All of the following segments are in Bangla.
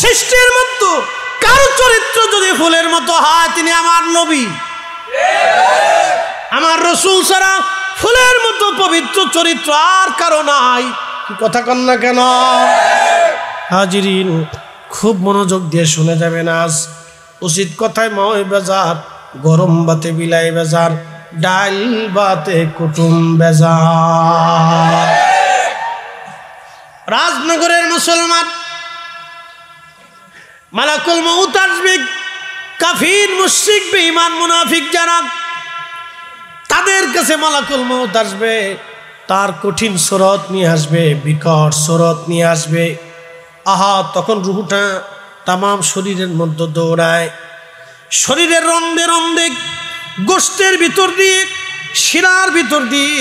সৃষ্টির মতো কারো চরিত্র যদি ফুলের মতো হয় তিনি আমার নবী, আমার রাসূল ছাড়া ফুলের মতো পবিত্র চরিত্র আর কারো নাই। কি কথা কন না কেন? হাজিরিন, খুব মনোযোগ দিয়ে শুনে যাবেন। আজ উচিত কথায় ময় বেজার, গরম বাতে বিলাই বেজার, ডাল বাতে কুটুম বেজার। রাজনগরের মুসলমান মালাকুল মউত আসবে, কাফির মুশরিক বেঈমান মুনাফিক যারা, তাদের কাছে মালাকুল মউত আসবে, তার কঠিন সুরত নিয়ে আসবে, বিকট সুরত নিয়ে আসবে। আহা, তখন রূহটা তামাম শরীরের মধ্যে দৌড়ায়, শরীরের রন্ধে রন্ধে, গোশতের ভিতর দিয়ে, শিরার ভিতর দিয়ে,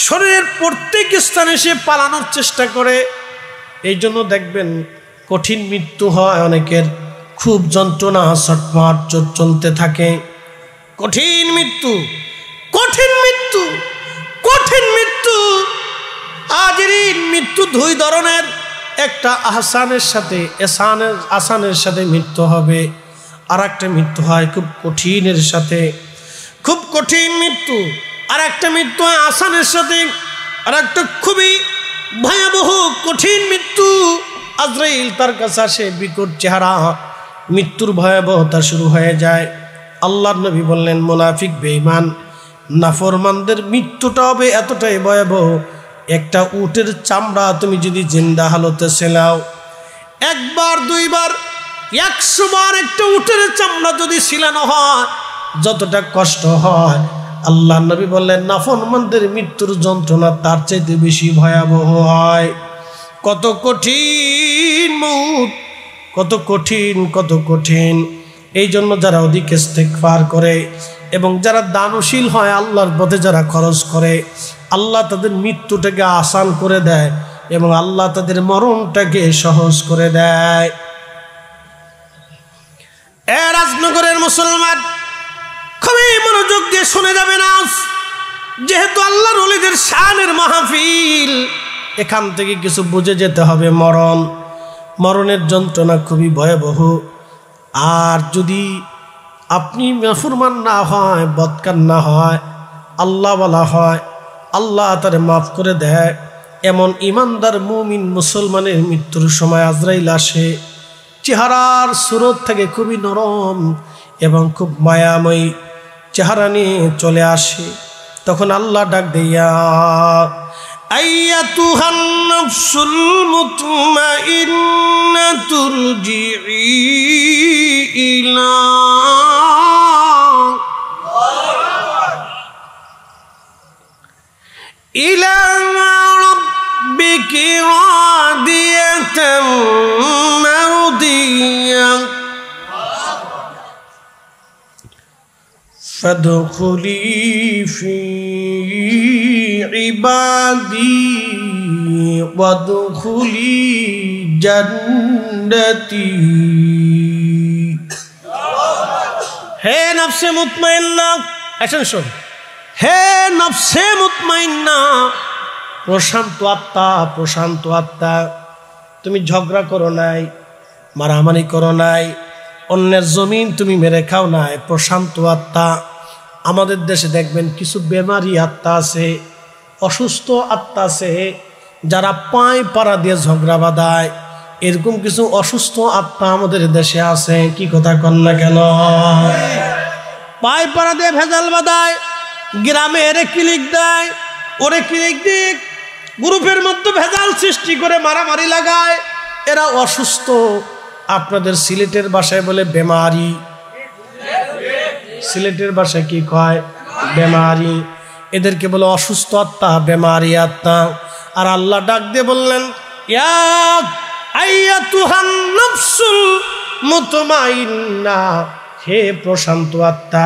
শরীরের প্রত্যেক স্থানে সে পালানোর চেষ্টা করে। এই জন্য দেখবেন কঠিন মৃত্যু হয় অনেকের, খুব যন্ত্রণা, ছটফট চলতে থাকে। কঠিন মৃত্যু, কঠিন মৃত্যু, কঠিন মৃত্যু। আজের মৃত্যু দুই ধরনের, একটা আহসানের সাথে আসানের সাথে মৃত্যু হবে, আর একটা মৃত্যু হয় খুব কঠিনের সাথে, খুব কঠিন মৃত্যু। আর একটা মৃত্যু হয় আসানের সাথে, আর একটা খুবই ভয়াবহ কঠিন মৃত্যু। আজরাইল তার কাছে আসে, বিকট চেহারা, মৃত্যুর ভয়াবহতা শুরু হয়ে যায়। আল্লাহর নবী বললেন, মুনাফিক বেঈমান নাফরমানদের মৃত্যুটা হবে এতটাই ভয়াবহ, একটা উটের চামড়া তুমি যদি জিন্দা হালতে ছেলাও, একবার দুইবার 100 বার একটা উটের চামড়া যদি ছিলানো হয়, যতটা কষ্ট হয়, আল্লাহ নবী বললেন নাফরমানদের মৃত্যুর যন্ত্রণা তার চাইতে বেশি ভয়াবহ হয়। কত কঠিন মউত, কত কঠিন, কত কঠিন। এই জন্য যারা অধিক ইস্তেগফার করে এবং যারা দানশীল হয়, আল্লাহর পথে যারা খরচ করে, আল্লাহ তাদের মৃত্যুটাকে আসান করে দেয় এবং আল্লাহ তাদের মরণটাকে সহজ করে দেয়। এ রাজনগরের মুসলমান, খুবই মনোযোগ দিয়ে শুনে যাবেন। আজ যেহেতু আল্লাহর ওলিদের শানের মাহফিল, এখান থেকে কিছু বুঝে যেতে হবে। মরণের যন্ত্রণা খুবই ভয়াবহ। আর যদি আপনি নাফরমান না হয়, বদকার না হয়, আল্লাহ বলা হয়, আল্লাহ তারে মাফ করে দেয়। এমন ইমানদার মুমিন মুসলমানের মৃত্যুর সময় আজরাইল আসে, চেহারার সুরত থেকে খুবই নরম এবং খুব মায়াময়ী চেহারা নিয়ে চলে আসে। তখন আল্লাহ ডাক দিয়া, আইয়াতুহান নাফসুল মুতমাইন্নাতু ইরজিই ইলা রাব্বিকি রাদিয়াতাম মারদিয়া ফাদখুলি ফি ইবাদি ওয়াদখুলি জান্নাতি। হে নফসে মুতমাইন্না, আসেন শোন, হে নফসে মুতমাইন্না, প্রশান্ত আত্মা, প্রশান্ত আত্মা, তুমি ঝগড়া করো নাই, মারামারি করো নাই, অন্যের জমিন তুমি মেরে খাও নাই, প্রশান্ত আত্মা। আমাদের দেশে দেখবেন কিছু বেমারি আত্মা আছে, অসুস্থ আত্মা আছে, যারা পায় পাড়া দিয়ে ঝগড়া বাঁধায়। এরকম কিছু অসুস্থ আত্মা আমাদের দেশে আছে। কি কথা কন না কেন? পায় পাড়া দিয়ে ভেজাল বাঁধায়, গ্রামে এরে ক্লিক দেয়, ওরে ক্লিক দিক, গ্রুপের মধ্যে ভেজাল সৃষ্টি করে মারামারি লাগায়। এরা অসুস্থ। আপনাদের সিলেটের ভাষায় বলে বেমারি, সিলেটের ভাষায় কি কয়? বেমারি। এদেরকে বলে অসুস্থ আত্মা, বেমারি আত্মা। আর আল্লাহ ডাক দিয়ে বললেন, ইয়া আইয়াতুহান নাফসুল মুতমাইন্না, হে প্রশান্ত আত্মা,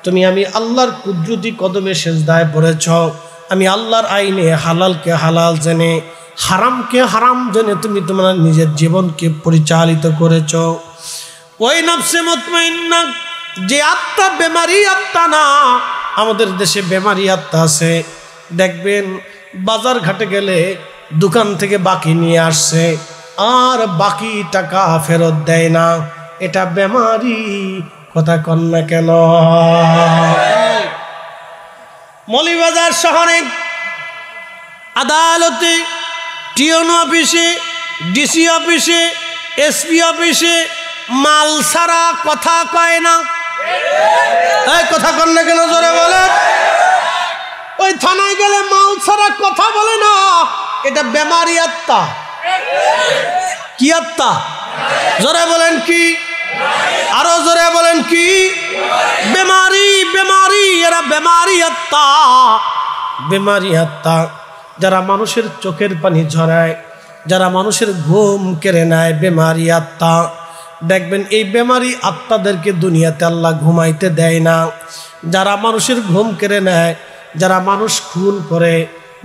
তুমি আমি আল্লাহর কুদরতি কদমে সেজদায় পড়েছ। আমি আল্লাহর আইনে হালালকে হালাল জেনে, হারামকে হারাম জেনে তুমি তোমার নিজের জীবনকে পরিচালিত করেছ। ওই নফসে মুতমাইন্না যে আত্মা বেমারি আত্মা না। আমাদের দেশে বেমারি আত্মা আছে। দেখবেন বাজার ঘাটে গেলে দোকান থেকে বাকি নিয়ে আসছে, আর বাকি টাকা ফেরত দেয় না, এটা বেমারি। কথা কন না কেন? মৌলভীবাজার শহরে আদালতে, টিওন অফিসে, ডিসি অফিসে, এসপি অফিসে মাল ছাড়া কথা কয় না। এই কথা কন না কেন? জোরে বলে। ওই থানায় গেলে মাল ছাড়া কথা বলে না, এটা বেমারি আত্মা। কি আত্মা? জোরে বলেন কি? আরো জোরে বলেন কি? বেমারি, বেমারি, এরা বেমারি আত্মা, বেমারি আত্মা। যারা মানুষের চোখের পানি ঝরায়, যারা মানুষের ঘুম কেড়ে নেয়, বেমারি আত্মা। দেখবেন এই বেমারি আত্মাদেরকে দুনিয়াতে আল্লাহ ঘুমাইতে দেয় না। যারা মানুষের ঘুম কেড়ে নেয়, যারা মানুষ খুন করে,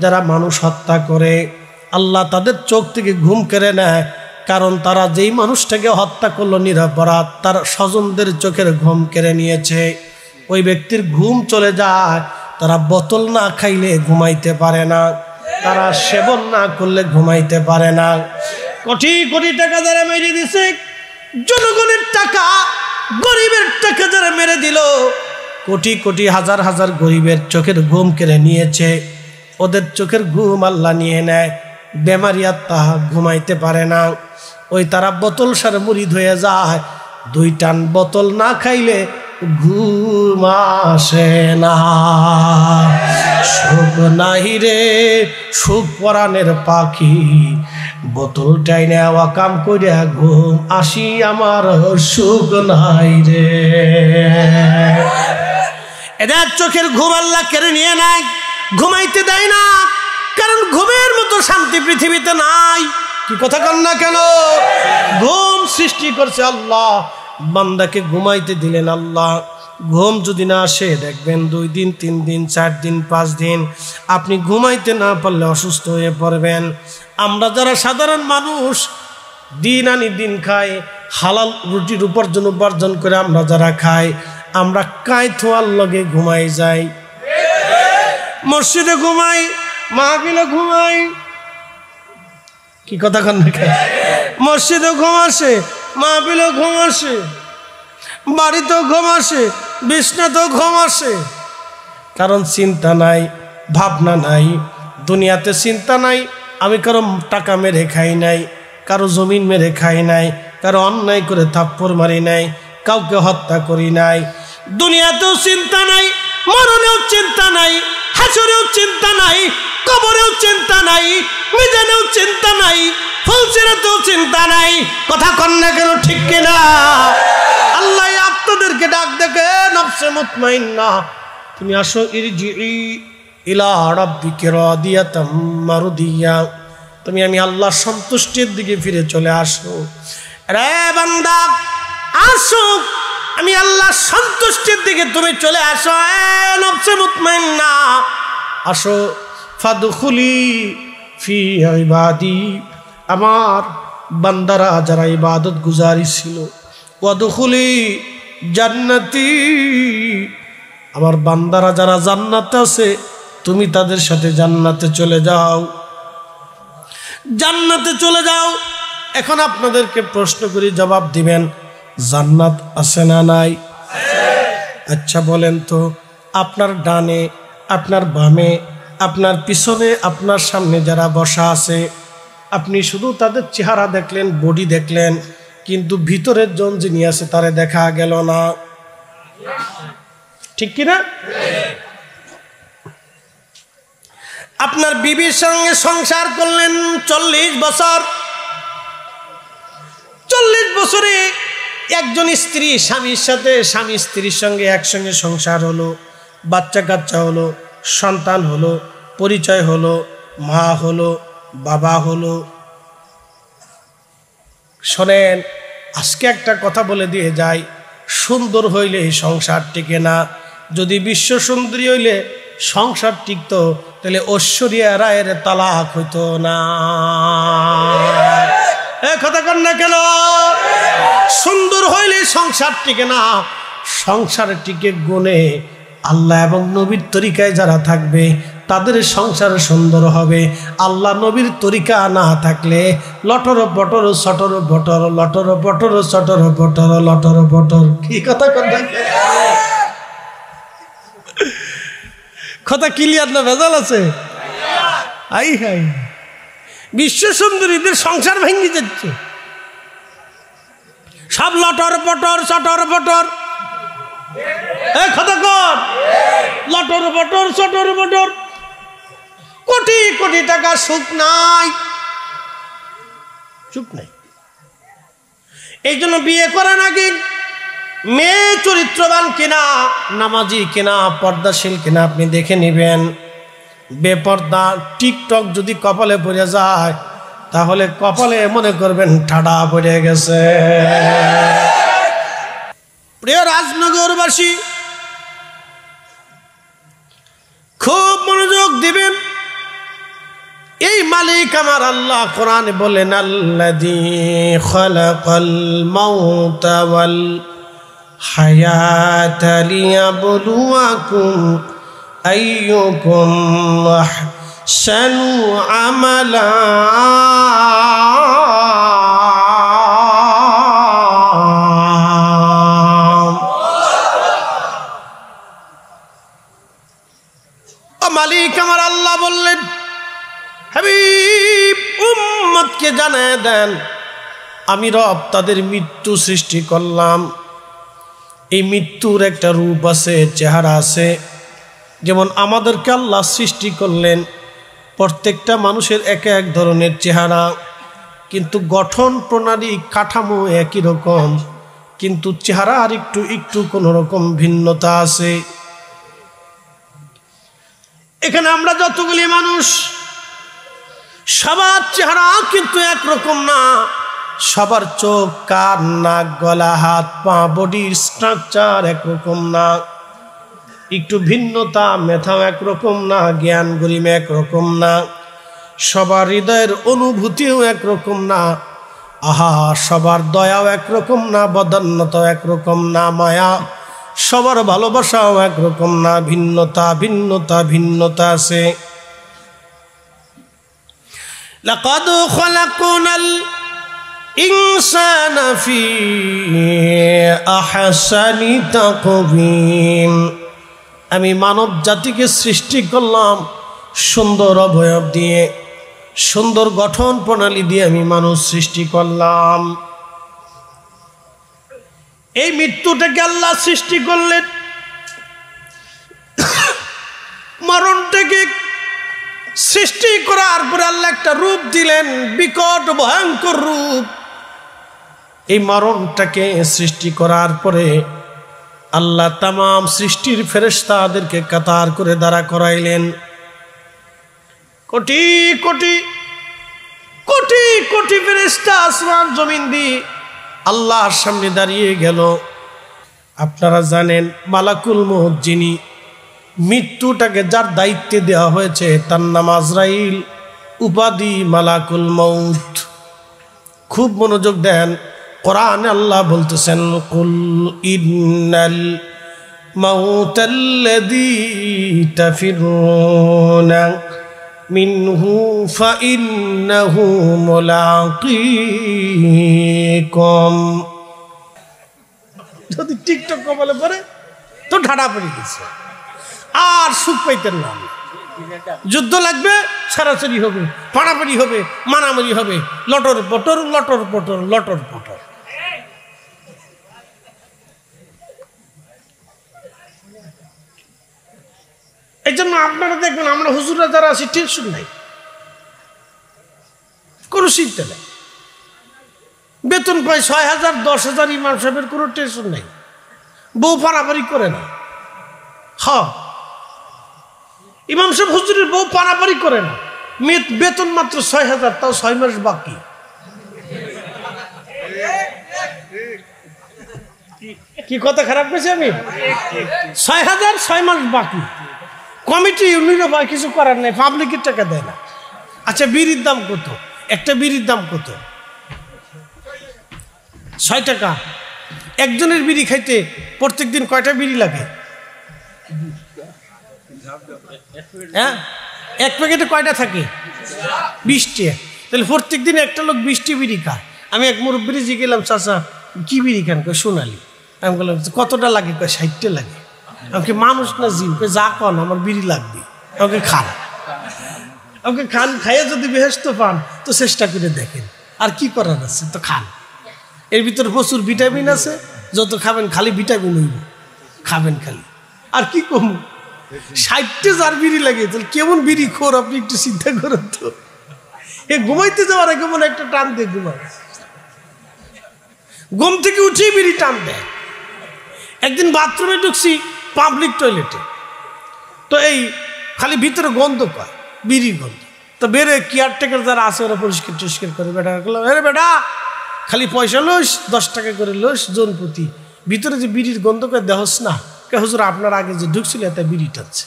যারা মানুষ হত্যা করে, আল্লাহ তাদের চোখ থেকে ঘুম কেড়ে নেয়। কারণ তারা যেই মানুষটাকে হত্যা করলো নিরপরাধ, তার স্বজনদের চোখের ঘুম কেড়ে নিয়েছে। ওই ব্যক্তির ঘুম চলে যায়। তারা বোতল না খাইলে ঘুমাইতে পারে না, তারা সেবন না করলে ঘুমাইতে পারে না। কোটি কোটি টাকা যারা মেরে দিছে, জনগণের টাকা, গরিবের টাকা যারা মেরে দিল, কোটি কোটি হাজার হাজার গরিবের চোখের ঘুম কেড়ে নিয়েছে। ওদের চোখের ঘুম আল্লাহ নিয়ে নেয়। বেমারি আত্মা ঘুমাইতে পারে না। ওই তারা বোতল সারে মুড়ি ধুয়ে যায়। 2 টান বোতল না খাইলে ঘুম আসে না। সুখ নাহি রে সুখ পরাণের পাখি, বোতল টাইনে ওয়াকাম করিয়া ঘুম আসি আমার সুখ নাই রে। এদের চোখের ঘুম আল্লাহ কেড়ে নিয়ে নেয়, ঘুমাইতে দেয় না। কারণ ঘুমের মতো শান্তি পৃথিবীতে নাই। কি কথা কন না কেন? ঘুম সৃষ্টি করছে আল্লাহ, বান্দাকে ঘুমাইতে দিলেন আল্লাহ। ঘুম যদি না আসে, দেখবেন 2 দিন 3 দিন 4 দিন 5 দিন আপনি ঘুমাইতে না পারলে অসুস্থ হয়ে পড়বেন। আমরা যারা সাধারণ মানুষ, দিন আনি দিন খাই, হালাল রুটির উপার্জন করে আমরা যারা খাই, আমরা কায়থোয়ার লগে ঘুমাই যাই, মসজিদে ঘুমাই, মাহফিলে ঘুমাই। কি কথা কন না? মসজিদে ঘুম আসে, মাহফিলে ঘুম আসে, বাড়িতেও ঘুম আসে, বিছনাতেও ঘুম আসে। কারণ চিন্তা নাই, ভাবনা নাই, দুনিয়াতে চিন্তা নাই। আমি কারো টাকা মেরে খাই নাই, কারো জমিন মেরে খাই নাই, কারো অন্যায় করে থাপ্পড় মারি নাই, কাউকে হত্যা করি নাই। দুনিয়াতেও চিন্তা নাই, মরণেও চিন্তা নাই, হাসরেও চিন্তা নাই, কবরেও চিন্তা নাই, মিজানেও চিন্তা নাই, ফুলসিরাতেও চিন্তা নাই। কথা কন না কেন? ঠিক কিনা? আল্লাহ আপনাদেরকে ডাক দেখে, নফসে মুতমাইন্না, তুমি আসো, ইরজিই ইলা রাব্বিকি রাদিয়াতাম মারদিয়া, তুমি আমি আল্লাহর সন্তুষ্টির দিকে ফিরে চলে আসো। রে বান্দা, আসো, আমি আল্লাহর সন্তুষ্টির দিকে তুমি চলে আসো। নফসে মুতমাইন্না, আসো। ফাদখুলি ফি ইবাদি, আমার বান্দারা যারা ইবাদত গুজারি ছিল, ওয়াদখুলি জান্নাতি, আমার বান্দারা যারা জান্নাতে আছে, তুমি তাদের সাথে জান্নাতে চলে যাও, জান্নাতে চলে যাও। এখন আপনাদেরকে প্রশ্ন করি, জবাব দিবেন, জান্নাত আছে না নাই? আচ্ছা বলেন তো, আপনার ডানে, আপনার বামে, আপনার পিছনে, আপনার সামনে যারা বসা আছে, আপনি শুধু তাদের চেহারা দেখলেন, বডি দেখলেন, কিন্তু ভিতরের জন যিনি আছে তারে দেখা গেল না। ঠিক কিনা? আপনার বিবির সঙ্গে সংসার করলেন 40 বছর, 40 বছরে একজন স্ত্রী স্বামীর সাথে, স্বামী স্ত্রীর সঙ্গে একসঙ্গে সংসার হলো, বাচ্চা কাচ্চা হলো, সন্তান হলো, পরিচয় হলো, মা হলো, বাবা হলো। শোনেন, আজকে একটা কথা বলে দিয়ে যাই, সুন্দর হইলে সংসার টিকে না। যদি বিশ্ব সুন্দরী হইলে সংসার টিকতো, তাহলে ঐশ্বরিয়া রায়ের তালাক হইতো না। কথা কন না কেন? সুন্দর হইলে সংসার টিকে না। সংসার টিকে গুণে আল্লাহ এবং নবীর তরিকায় যারা থাকবে, তাদের সংসার সুন্দর হবে। আল্লাহ নবীর তরিকা না থাকলে লটর বটর সটর বটর, লটর বটর সটর বটর, লটর বটর। কি কথা কথা কথা ক্লিয়ার না ভেজাল আছে? আই হাই, বিশ্ব সুন্দরীদের সংসার ভেঙে যাচ্ছে, সব লটর পটর সটর বটর। কথা কর, লটর বটর সটর বটর। কোটি কোটি টাকা সুখ নাই, সুখ নাই। এই জন্য বিয়ে করে নাকি মেয়ে চরিত্রবান কিনা, নামাজি কিনা, পর্দাশীল কিনা আপনি দেখে নিবেন। বেপর্দা টিকটক যদি কপালে পড়ে যায় তাহলে কপালে মনে করবেন ঠাডা পড়ে গেছে। প্রিয় রাজনগরবাসী, খুব মনোযোগ দিবেন। এই মালিক আমার আল্লাহ কোরআনে বলেন, আল্লাযী খালাকাল মাউতা ওয়াল হায়াতা লিয়াবলুয়াকুম আইয়ুকুম আহসানু আমালা। মালিক আমার আল্লাহ বললেন, হাবিব উম্মতকে জানায় দেন, আমি রব তাদের মৃত্যু সৃষ্টি করলাম। এই মৃত্যুর একটা রূপ আছে, চেহারা আছে। যেমন আমাদেরকে আল্লাহ সৃষ্টি করলেন, প্রত্যেকটা মানুষের এক এক ধরনের চেহারা, কিন্তু গঠন প্রণালী কাঠামো একই রকম, কিন্তু চেহারা আর একটু একটু কোনো রকম ভিন্নতা আছে। এখানে আমরা যতগুলি মানুষ, সবার চেহারা কিন্তু একরকম না। সবার চোখ, কান, নাক, গলা, হাত, পা, বডির স্ট্রাকচার একরকম না, একটু ভিন্নতা। মেধাও একরকম না, জ্ঞান গরিমা একরকম না, সবার হৃদয়ের অনুভূতিও একরকম না। আহা, সবার দয়াও একরকম না, বদান্যতাও একরকম না, মায়া, সবার ভালোবাসাও একরকম না। ভিন্নতা ভিন্নতা ভিন্নতা আছে। লাকাদ খালাকনাল ইনসানা ফি আহসানি তাকওয়িম। আমি মানব জাতিকে সৃষ্টি করলাম সুন্দর অবয়ব দিয়ে, সুন্দর গঠন প্রণালী দিয়ে আমি মানুষ সৃষ্টি করলাম। এই মৃত্যুটাকে আল্লাহ সৃষ্টি করলেন, মরণটাকে সৃষ্টি করার পরে আল্লাহ একটা রূপ দিলেন, বিকট ভয়ঙ্কর রূপ। এই মরণটাকে সৃষ্টি করার পরে আল্লাহ তামাম সৃষ্টির ফেরেশতাদেরকে কাতার করে দাঁড়া করাইলেন। কোটি কোটি কোটি কোটি ফেরেশতা আসমান জমিন দিয়ে আল্লাহর সামনে দাঁড়িয়ে গেল। আপনারা জানেন, মালাকুল মউত যিনি, মৃত্যুটাকে যার দায়িত্বে দেওয়া হয়েছে তার নাম আজরাইল, উপাধি মালাকুল মউত। খুব মনোযোগ দেন, কোরআনে আল্লাহ বলতেছেন, কুল ইন্নাল মাউতাল্লাযী তাফিরুনা মিনহু ফাইন্নাহু মুলাকীকুম। যদি টিকটক কবলে পড়ে তো ঢাড়া পড়ে গেছে, আর সুখ পাইতেন না। যুদ্ধ লাগবে, ছাড়াছাড়ি হবে, পাড়াপাড়ি হবে, মারামারি হবে, লটর পটর লটর পটর লটর পটর। এই জন্য আপনারা দেখবেন, আমরা হুজুররা যারা আছি টেনশন নাই, কোনো চিন্তা নেই। বেতন পাই ৬,০০০, ১০,০০০, ইমাম সাহেবের কোনো টেনশন নেই। বউ পারাপারি করে না। হ্যাঁ, ইমাম সাহেব হুজুরের বউ পারাপারি করে না। বেতন মাত্র ৬,০০০, তাও ৬ মাস বাকি। কি কথা খারাপ পেয়েছি আমি? ৬,০০০, ৬ মাস বাকি। কমিটি ইউনিয়নও বা কিছু করার নেই, পাবলিকের টাকা দেয় না। আচ্ছা, বিড়ির দাম কত? একটা বিড়ির দাম কত? ৬ টাকা। একজনের বিড়ি খাইতে প্রত্যেক দিন কয়টা বিড়ি লাগে? হ্যাঁ, এক প্যাকেটে কয়টা থাকে? 20টি। তাহলে প্রত্যেক দিন একটা লোক 20টি বিড়ি খায়। আমি এক মুরব্বী জি গেলাম, চাচা কি বিড়ি খান? কয় সোনালি। আমি বললাম কতটা লাগে? কয় 60টা লাগে। আমাকে মানুষ না জিন? কয় যা কন, আমার বিড়ি লাগবে। আমাকে খান, আমাকে খান, খাইয়ে যদি বেহেশত পান তো চেষ্টা করে দেখেন, আর কি করার আছে, তো খান। এর ভিতরে প্রচুর ভিটামিন আছে, যত খাবেন খালি ভিটামিন হইব, খাবেন খালি, আর কি কম। 60টা যার বিড়ি লাগে, তাহলে কেমন বিড়ি খোর আপনি একটু চিন্তা করেন তো। এ ঘুমাইতে যাওয়ার আগে মনে একটা টান দিয়ে ঘুমায়, ঘুম থেকে উঠেই বিড়ি টান দেয়। একদিন বাথরুমে ঢুকছি, পাবলিক টয়লেটে, তো এই খালি ভিতরে গন্ধ পায়, বিড়ির গন্ধ। তো বেরে কেয়ারটেকার যারা আছে ওরা পরিষ্কার টরিষ্কার করে। বেটা বললাম, আরে বেটা খালি পয়সা লোস, 10 টাকা করে লোস জন প্রতি, ভিতরে যে বিড়ির গন্ধ করে দেহস না। কে হুজুর আপনার আগে যে ঢুকছিল এতে বিড়ি টানছে।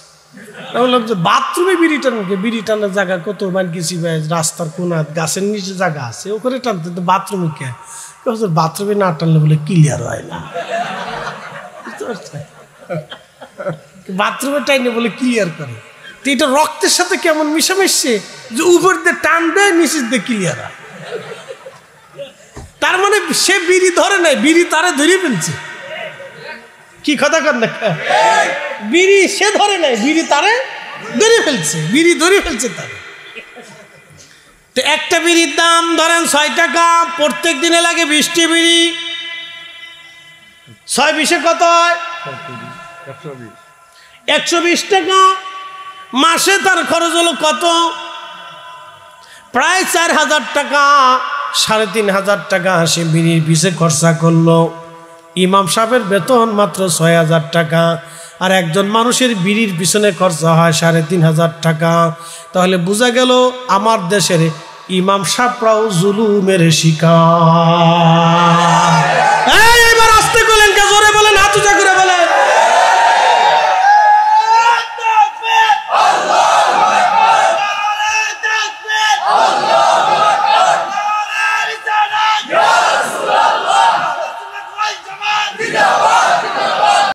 বললাম যে বাথরুমে বিড়ি টানবে, বিড়ি টানার জায়গা কত মান গেছি, রাস্তার কোনা গাছের নিচে জায়গা আছে, ওখানে টানতে, তো বাথরুমে কে? হুজুর বাথরুমে না টানলে বলে ক্লিয়ার হয় না। বাথরুমে টাইনে বলে ক্লিয়ার করে। তো এটা রক্তের সাথে কেমন মিশামিশছে যে উপর দিয়ে টান দেয়, নিচের দিয়ে ক্লিয়ার হয়। তার মানে সে বিড়ি ধরে নাই, বিড়ি তারে ধরে ফেলছে। কি কথা কর না, বিড়ি সে ধরে নাই, বিড়ি তারে ধরে ফেলছে, বিড়ি ধরে ফেলছে তারে। তো একটা বিড়ির দাম ধরেন 6 টাকা, প্রত্যেক দিনে লাগে 20টি বিড়ি, 6 কত হয়? 120 টাকা। মাসে তার খরচ হলো কত? প্রায় 4000 টাকা। 3500 টাকা সে বিড়ির পিছে খরচা করলো। ইমাম সাহেবের বেতন মাত্র 6000 টাকা, আর একজন মানুষের বিড়ির পিছনে খরচা হয় 3500 টাকা। তাহলে বোঝা গেল আমার দেশের ইমাম সাহেবরাও জুলুমের শিকার।